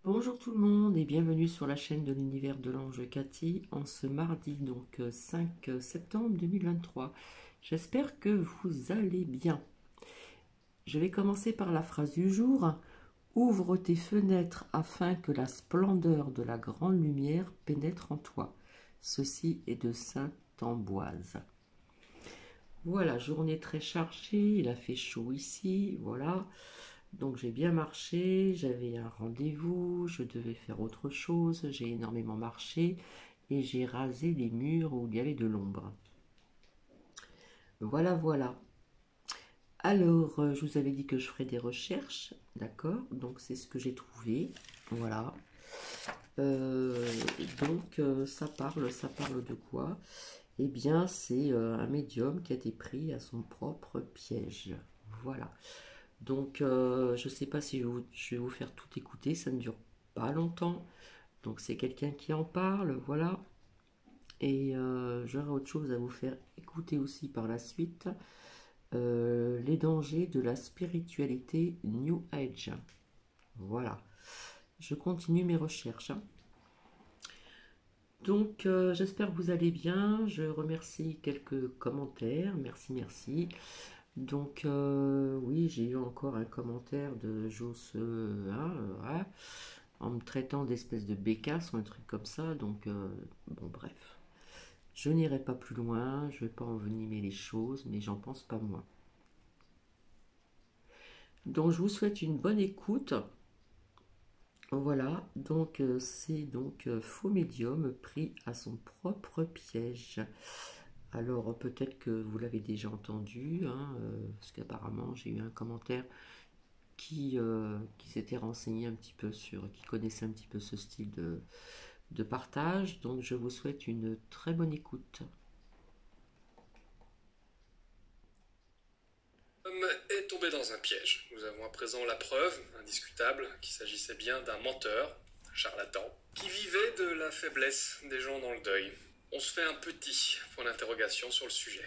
Bonjour tout le monde et bienvenue sur la chaîne de l'univers de l'ange Cathy en ce mardi 5 septembre 2023. J'espère que vous allez bien. Je vais commencer par la phrase du jour. Ouvre tes fenêtres afin que la splendeur de la grande lumière pénètre en toi. Ceci est de Sainte Ambroise. Voilà, journée très chargée, il a fait chaud ici, voilà. Donc j'ai bien marché, j'avais un rendez-vous, je devais faire autre chose, j'ai énormément marché et j'ai rasé les murs où il y avait de l'ombre. Voilà, voilà. Alors, je vous avais dit que je ferais des recherches, d'accord? Donc c'est ce que j'ai trouvé, voilà. Ça parle de quoi? Eh bien, c'est un médium qui a été pris à son propre piège, voilà. Donc, je ne sais pas si je vais vous faire tout écouter, ça ne dure pas longtemps. Donc, c'est quelqu'un qui en parle, voilà. Et j'aurai autre chose à vous faire écouter aussi par la suite. Les dangers de la spiritualité New Age. Voilà. Je continue mes recherches, hein. Donc, j'espère que vous allez bien. Je remercie quelques commentaires. Merci, merci. Donc, oui, j'ai eu encore un commentaire de Joss en me traitant d'espèce de bécasse ou un truc comme ça. Donc, bon, bref. Je n'irai pas plus loin, je ne vais pas envenimer les choses, mais j'en pense pas moins. Donc, je vous souhaite une bonne écoute. Voilà, donc c'est donc faux médium pris à son propre piège. Alors peut-être que vous l'avez déjà entendu, hein, parce qu'apparemment j'ai eu un commentaire qui s'était renseigné un petit peu sur, qui connaissait un petit peu ce style de partage. Donc je vous souhaite une très bonne écoute. Est tombé dans un piège. Nous avons à présent la preuve, indiscutable, qu'il s'agissait bien d'un menteur, un charlatan, qui vivait de la faiblesse des gens dans le deuil. On se fait un petit point d'interrogation sur le sujet.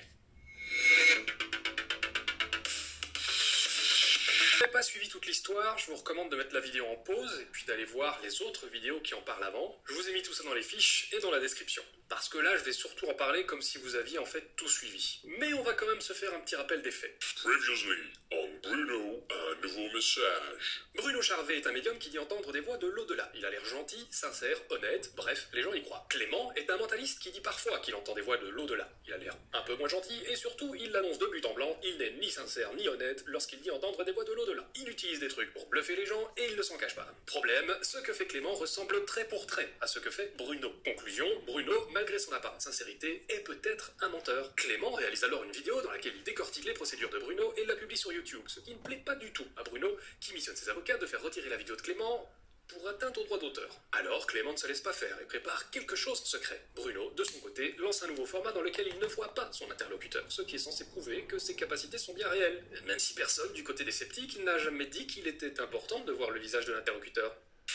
Si vous n'avez pas suivi toute l'histoire, je vous recommande de mettre la vidéo en pause et puis d'aller voir les autres vidéos qui en parlent avant. Je vous ai mis tout ça dans les fiches et dans la description. Parce que là, je vais surtout en parler comme si vous aviez en fait tout suivi. Mais on va quand même se faire un petit rappel des faits. Previously on Bruno, un nouveau message. Bruno Charvet est un médium qui dit entendre des voix de l'au-delà. Il a l'air gentil, sincère, honnête, bref, les gens y croient. Clément est un mentaliste qui dit parfois qu'il entend des voix de l'au-delà. Il a l'air un peu moins gentil et surtout, il l'annonce de but en blanc, il n'est ni sincère ni honnête lorsqu'il dit entendre des voix de l'au-delà. Il utilise des trucs pour bluffer les gens et il ne s'en cache pas. Problème, ce que fait Clément ressemble trait pour trait à ce que fait Bruno. Conclusion, Bruno, malgré son apparente sincérité, est peut-être un menteur. Clément réalise alors une vidéo dans laquelle il décortique les procédures de Bruno et la publie sur YouTube, ce qui ne plaît pas du tout à Bruno, qui missionne ses avocats de faire retirer la vidéo de Clément pour atteinte au droit d'auteur. Alors Clément ne se laisse pas faire et prépare quelque chose de secret. Bruno, de son côté, lance un nouveau format dans lequel il ne voit pas son interlocuteur, ce qui est censé prouver que ses capacités sont bien réelles. Même si personne, du côté des sceptiques, n'a jamais dit qu'il était important de voir le visage de l'interlocuteur.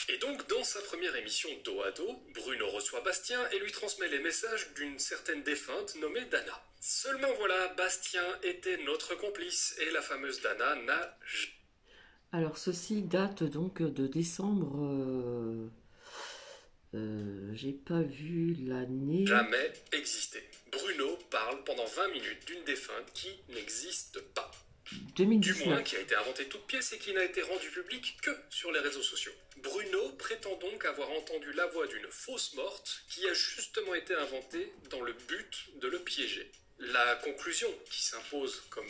Et donc, dans sa première émission dos à dos, Bruno reçoit Bastien et lui transmet les messages d'une certaine défunte nommée Dana. Seulement voilà, Bastien était notre complice et la fameuse Dana n'a... Alors ceci date donc de décembre. J'ai pas vu l'année. Jamais existé. Bruno parle pendant 20 minutes d'une défunte qui n'existe pas. 2019. Du moins qui a été inventée toute pièce et qui n'a été rendue publique que sur les réseaux sociaux. Bruno prétend donc avoir entendu la voix d'une fausse morte qui a justement été inventée dans le but de le piéger. La conclusion qui s'impose comme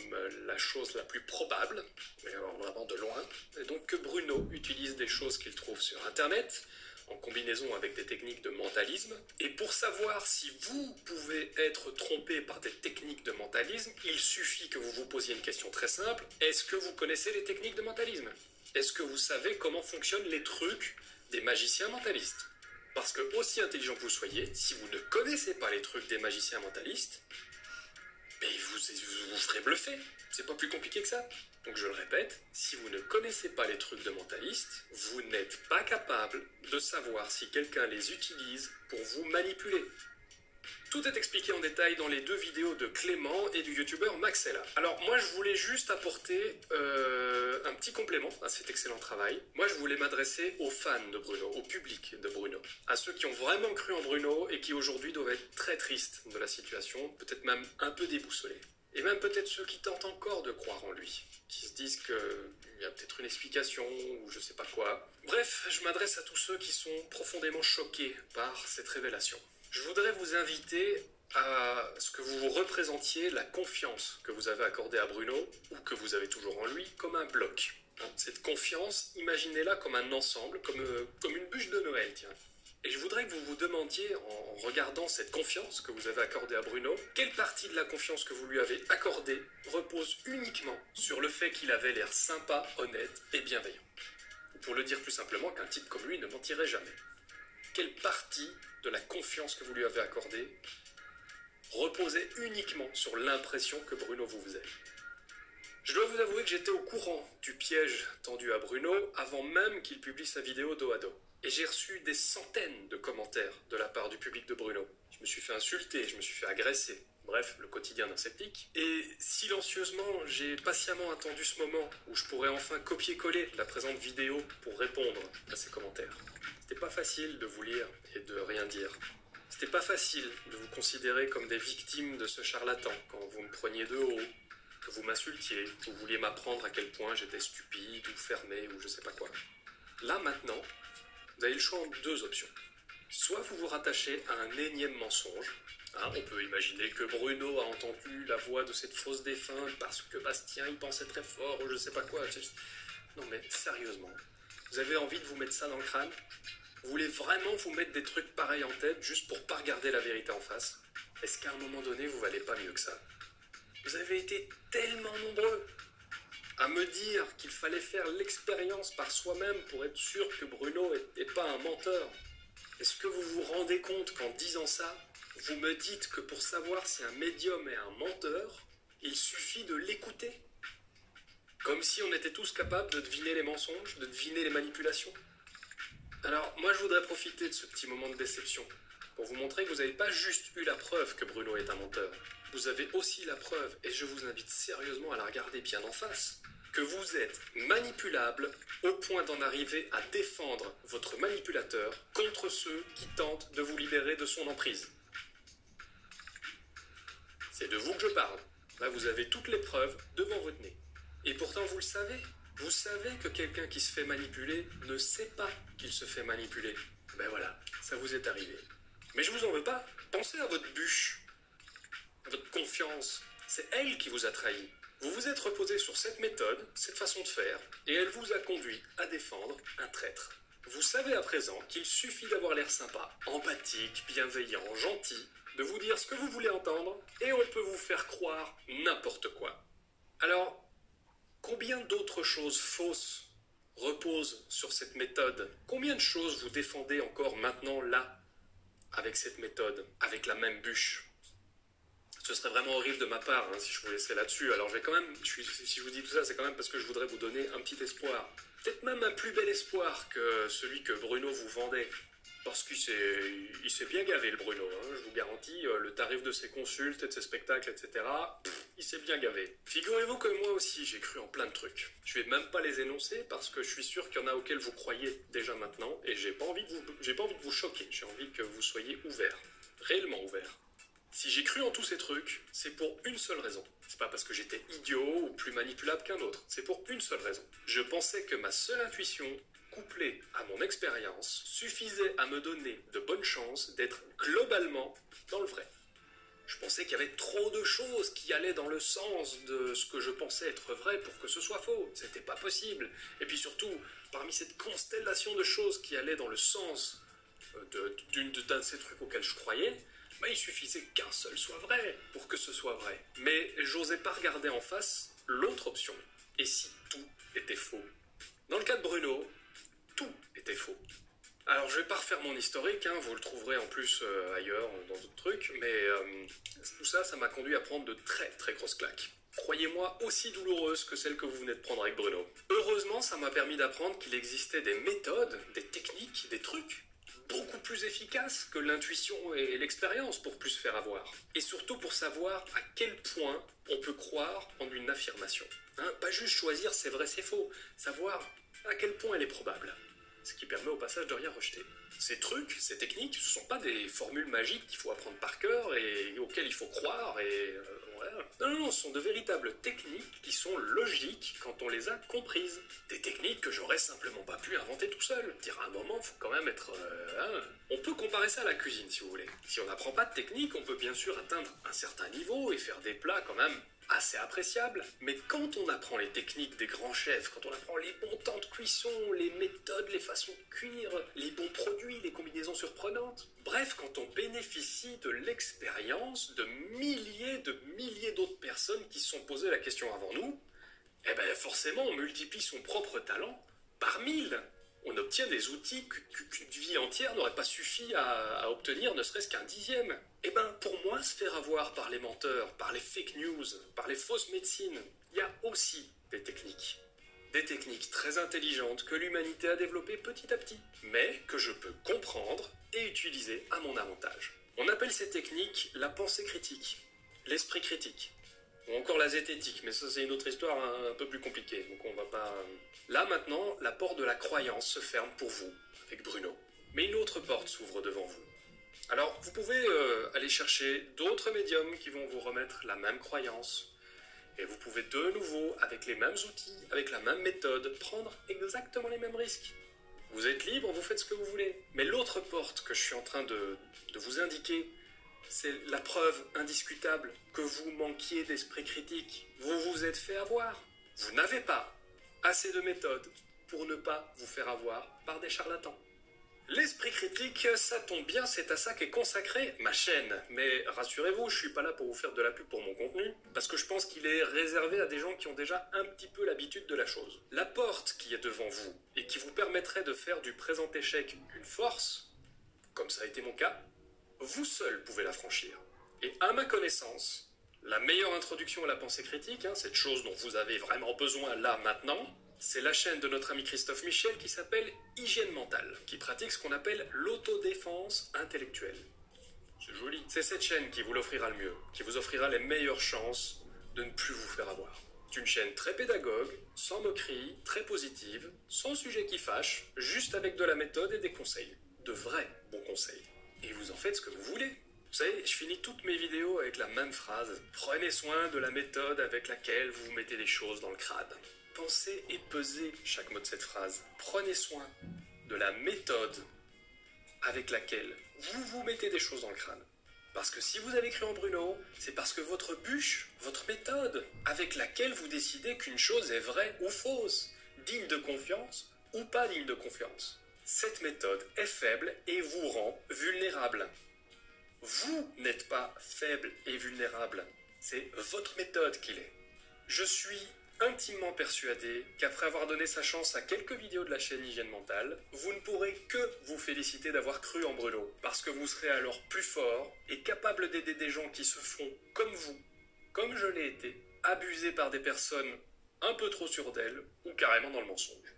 la chose la plus probable, mais alors vraiment de loin, est donc que Bruno utilise des choses qu'il trouve sur Internet, en combinaison avec des techniques de mentalisme. Et pour savoir si vous pouvez être trompé par des techniques de mentalisme, il suffit que vous vous posiez une question très simple. Est-ce que vous connaissez les techniques de mentalisme? Est-ce que vous savez comment fonctionnent les trucs des magiciens mentalistes? Parce que, aussi intelligent que vous soyez, si vous ne connaissez pas les trucs des magiciens mentalistes, mais vous ferez bluffer. C'est pas plus compliqué que ça. Donc je le répète, si vous ne connaissez pas les trucs de mentalistes, vous n'êtes pas capable de savoir si quelqu'un les utilise pour vous manipuler. Tout est expliqué en détail dans les 2 vidéos de Clément et du youtubeur Maxella. Alors moi je voulais juste apporter un petit complément à cet excellent travail. Moi je voulais m'adresser aux fans de Bruno, au public de Bruno, à ceux qui ont vraiment cru en Bruno et qui aujourd'hui doivent être très tristes de la situation, peut-être même un peu déboussolés. Et même peut-être ceux qui tentent encore de croire en lui, qui se disent qu'il y a peut-être une explication ou je sais pas quoi. Bref, je m'adresse à tous ceux qui sont profondément choqués par cette révélation. Je voudrais vous inviter à ce que vous représentiez la confiance que vous avez accordée à Bruno, ou que vous avez toujours en lui, comme un bloc. Cette confiance, imaginez-la comme un ensemble, comme une bûche de Noël, tiens. Et je voudrais que vous vous demandiez, en regardant cette confiance que vous avez accordée à Bruno, quelle partie de la confiance que vous lui avez accordée repose uniquement sur le fait qu'il avait l'air sympa, honnête et bienveillant. Ou pour le dire plus simplement, qu'un type comme lui ne mentirait jamais. Quelle partie de la confiance que vous lui avez accordée reposait uniquement sur l'impression que Bruno vous faisait. Je dois vous avouer que j'étais au courant du piège tendu à Bruno avant même qu'il publie sa vidéo dos à dos. Et j'ai reçu des centaines de commentaires de la part du public de Bruno. Je me suis fait insulter, je me suis fait agresser. Bref, le quotidien d'un sceptique. Et silencieusement, j'ai patiemment attendu ce moment où je pourrais enfin copier-coller la présente vidéo pour répondre à ces commentaires. C'était pas facile de vous lire et de rien dire. C'était pas facile de vous considérer comme des victimes de ce charlatan quand vous me preniez de haut, que vous m'insultiez, que vous vouliez m'apprendre à quel point j'étais stupide ou fermé ou je sais pas quoi. Là maintenant, vous avez le choix en 2 options. Soit vous vous rattachez à un énième mensonge. On peut imaginer que Bruno a entendu la voix de cette fausse défunte parce que Bastien il pensait très fort ou je sais pas quoi. Non mais sérieusement, vous avez envie de vous mettre ça dans le crâne? Vous voulez vraiment vous mettre des trucs pareils en tête juste pour pas regarder la vérité en face? Est-ce qu'à un moment donné vous valez pas mieux que ça? Vous avez été tellement nombreux à me dire qu'il fallait faire l'expérience par soi-même pour être sûr que Bruno n'est pas un menteur. Est-ce que vous vous rendez compte qu'en disant ça, vous me dites que pour savoir si un médium est un menteur, il suffit de l'écouter? Comme si on était tous capables de deviner les mensonges, de deviner les manipulations. Alors, moi je voudrais profiter de ce petit moment de déception pour vous montrer que vous n'avez pas juste eu la preuve que Bruno est un menteur. Vous avez aussi la preuve, et je vous invite sérieusement à la regarder bien en face, que vous êtes manipulable au point d'en arriver à défendre votre manipulateur contre ceux qui tentent de vous libérer de son emprise. C'est de vous que je parle. Là, vous avez toutes les preuves devant votre nez. Et pourtant, vous le savez. Vous savez que quelqu'un qui se fait manipuler ne sait pas qu'il se fait manipuler. Ben voilà, ça vous est arrivé. Mais je vous en veux pas. Pensez à votre bûche, à votre confiance. C'est elle qui vous a trahi. Vous vous êtes reposé sur cette méthode, cette façon de faire, et elle vous a conduit à défendre un traître. Vous savez à présent qu'il suffit d'avoir l'air sympa, empathique, bienveillant, gentil, de vous dire ce que vous voulez entendre, et on peut vous faire croire n'importe quoi. Alors, combien d'autres choses fausses reposent sur cette méthode? Combien de choses vous défendez encore maintenant là, avec cette méthode, avec la même bûche? Ce serait vraiment horrible de ma part si je vous laissais là-dessus. Alors si je vous dis tout ça, c'est quand même parce que je voudrais vous donner un petit espoir. Peut-être même un plus bel espoir que celui que Bruno vous vendait. Parce qu'il s'est bien gavé le Bruno, je vous garantis, le tarif de ses consultes et de ses spectacles, etc. Il s'est bien gavé. Figurez-vous que moi aussi j'ai cru en plein de trucs. Je vais même pas les énoncer parce que je suis sûr qu'il y en a auxquels vous croyez déjà maintenant et j'ai pas envie de vous choquer, j'ai envie que vous soyez ouverts, réellement ouverts. Si j'ai cru en tous ces trucs, c'est pour une seule raison. C'est pas parce que j'étais idiot ou plus manipulable qu'un autre, c'est pour une seule raison. Je pensais que ma seule intuition, couplée à mon expérience, suffisait à me donner de bonnes chances d'être globalement dans le vrai. Je pensais qu'il y avait trop de choses qui allaient dans le sens de ce que je pensais être vrai pour que ce soit faux. C'était pas possible. Et puis surtout, parmi cette constellation de choses qui allaient dans le sens d'un de ces trucs auxquels je croyais, il suffisait qu'un seul soit vrai pour que ce soit vrai. Mais j'osais pas regarder en face l'autre option. Et si tout était faux? Dans le cas de Bruno, tout était faux. Alors je vais pas refaire mon historique, vous le trouverez en plus ailleurs, dans d'autres trucs, mais tout ça, ça m'a conduit à prendre de très très grosses claques. Croyez-moi, aussi douloureuses que celles que vous venez de prendre avec Bruno. Heureusement, ça m'a permis d'apprendre qu'il existait des méthodes, des techniques, des trucs beaucoup plus efficaces efficace que l'intuition et l'expérience pour plus se faire avoir. Et surtout pour savoir à quel point on peut croire en une affirmation. Hein, pas juste choisir c'est vrai, c'est faux, savoir à quel point elle est probable. Ce qui permet au passage de rien rejeter. Ces trucs, ces techniques, ce ne sont pas des formules magiques qu'il faut apprendre par cœur et auxquelles il faut croire et voilà. Non, non, ce sont de véritables techniques qui sont logiques quand on les a comprises. Des techniques que j'aurais simplement pas pu inventer tout seul. Dire à un moment, il faut quand même être... On peut comparer ça à la cuisine si vous voulez. Si on n'apprend pas de technique, on peut bien sûr atteindre un certain niveau et faire des plats quand même assez appréciable, mais quand on apprend les techniques des grands chefs, quand on apprend les bons temps de cuisson, les méthodes, les façons de cuire, les bons produits, les combinaisons surprenantes, bref, quand on bénéficie de l'expérience de milliers d'autres personnes qui se sont posées la question avant nous, eh ben forcément on multiplie son propre talent par 1000. On obtient des outils qu'une vie entière n'aurait pas suffi à obtenir, ne serait-ce qu'un dixième. Eh ben, pour moi, se faire avoir par les menteurs, par les fake news, par les fausses médecines, il y a aussi des techniques. Des techniques très intelligentes que l'humanité a développées petit à petit, mais que je peux comprendre et utiliser à mon avantage. On appelle ces techniques la pensée critique, l'esprit critique, ou encore la zététique, mais ça c'est une autre histoire un peu plus compliquée, donc on va pas... Là maintenant, la porte de la croyance se ferme pour vous, avec Bruno. Mais une autre porte s'ouvre devant vous. Alors, vous pouvez aller chercher d'autres médiums qui vont vous remettre la même croyance. Et vous pouvez de nouveau, avec les mêmes outils, avec la même méthode, prendre exactement les mêmes risques. Vous êtes libre, vous faites ce que vous voulez. Mais l'autre porte que je suis en train de vous indiquer, c'est la preuve indiscutable que vous manquiez d'esprit critique. Vous vous êtes fait avoir. Vous n'avez pas assez de méthodes pour ne pas vous faire avoir par des charlatans. L'esprit critique, ça tombe bien, c'est à ça qu'est consacrée ma chaîne. Mais rassurez-vous, je suis pas là pour vous faire de la pub pour mon contenu, parce que je pense qu'il est réservé à des gens qui ont déjà un petit peu l'habitude de la chose. La porte qui est devant vous, et qui vous permettrait de faire du présent échec une force, comme ça a été mon cas, vous seul pouvez la franchir. Et à ma connaissance, la meilleure introduction à la pensée critique, cette chose dont vous avez vraiment besoin là, maintenant, c'est la chaîne de notre ami Christophe Michel qui s'appelle Hygiène Mentale, qui pratique ce qu'on appelle l'autodéfense intellectuelle. C'est joli. C'est cette chaîne qui vous l'offrira le mieux, qui vous offrira les meilleures chances de ne plus vous faire avoir. C'est une chaîne très pédagogue, sans moquerie, très positive, sans sujet qui fâche, juste avec de la méthode et des conseils. De vrais bons conseils. Et vous en faites ce que vous voulez. Vous savez, je finis toutes mes vidéos avec la même phrase. Prenez soin de la méthode avec laquelle vous mettez les choses dans le crâne. Pensez et pesez chaque mot de cette phrase. Prenez soin de la méthode avec laquelle vous vous mettez des choses dans le crâne. Parce que si vous avez cru en Bruno, c'est parce que votre bûche, votre méthode, avec laquelle vous décidez qu'une chose est vraie ou fausse, digne de confiance ou pas digne de confiance. Cette méthode est faible et vous rend vulnérable. Vous n'êtes pas faible et vulnérable. C'est votre méthode qui l'est. Je suis intimement persuadé qu'après avoir donné sa chance à quelques vidéos de la chaîne Hygiène Mentale, vous ne pourrez que vous féliciter d'avoir cru en Bruno, parce que vous serez alors plus fort et capable d'aider des gens qui se font, comme vous, comme je l'ai été, abusés par des personnes un peu trop sûres d'elles ou carrément dans le mensonge.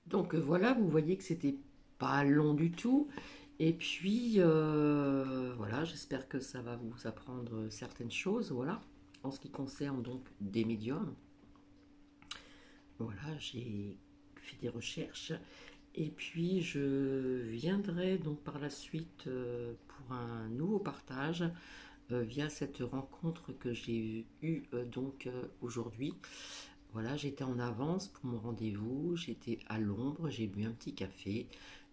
Donc voilà, vous voyez que c'était pas long du tout. Et puis voilà, j'espère que ça va vous apprendre certaines choses, voilà, en ce qui concerne donc des médiums. Voilà, j'ai fait des recherches et puis je viendrai donc par la suite pour un nouveau partage via cette rencontre que j'ai eue donc aujourd'hui. Voilà, j'étais en avance pour mon rendez-vous, j'étais à l'ombre, j'ai bu un petit café,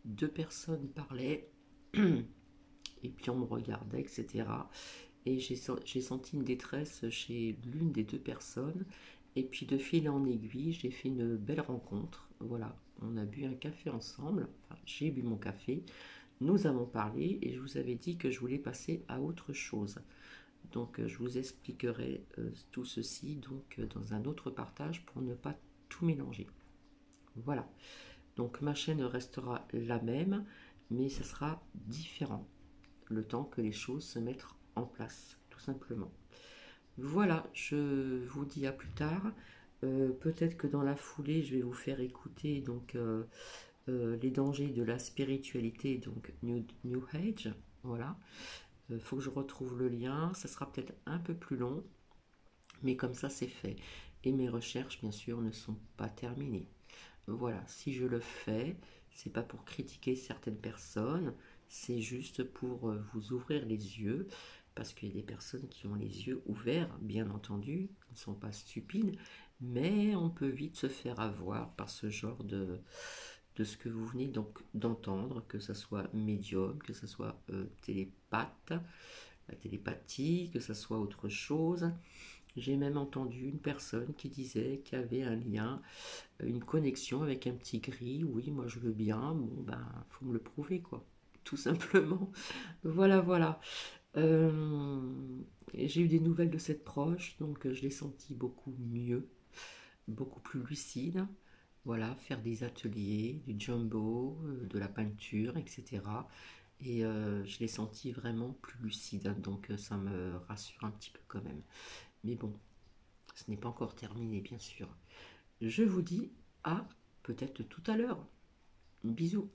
2 personnes parlaient et puis on me regardait, etc. Et j'ai senti une détresse chez l'une des 2 personnes. Et puis de fil en aiguille, j'ai fait une belle rencontre. Voilà, on a bu un café ensemble. Enfin, j'ai bu mon café. Nous avons parlé et je vous avais dit que je voulais passer à autre chose. Donc je vous expliquerai tout ceci donc dans un autre partage pour ne pas tout mélanger. Voilà. Donc ma chaîne restera la même, mais ça sera différent. Le temps que les choses se mettent en place, tout simplement. Voilà, je vous dis à plus tard. Peut-être que dans la foulée, je vais vous faire écouter donc les dangers de la spiritualité, donc New Age, voilà. Faut que je retrouve le lien, ça sera peut-être un peu plus long, mais comme ça c'est fait. Et mes recherches, bien sûr, ne sont pas terminées. Voilà, si je le fais, c'est pas pour critiquer certaines personnes, c'est juste pour vous ouvrir les yeux, parce qu'il y a des personnes qui ont les yeux ouverts, bien entendu, ils ne sont pas stupides, mais on peut vite se faire avoir par ce genre de ce que vous venez donc d'entendre, que ce soit médium, que ce soit télépathe, la télépathie, que ce soit autre chose. J'ai même entendu une personne qui disait qu'il y avait un lien, une connexion avec un petit gris. Oui, moi je veux bien. Bon, ben, faut me le prouver, quoi. Tout simplement. Voilà, voilà. Euh, j'ai eu des nouvelles de cette proche, donc je l'ai senti beaucoup mieux, beaucoup plus lucide. Voilà, faire des ateliers, du jumbo, de la peinture, etc. Et je l'ai senti vraiment plus lucide, hein, donc ça me rassure un petit peu quand même. Mais bon, ce n'est pas encore terminé, bien sûr. Je vous dis à peut-être tout à l'heure. Bisous.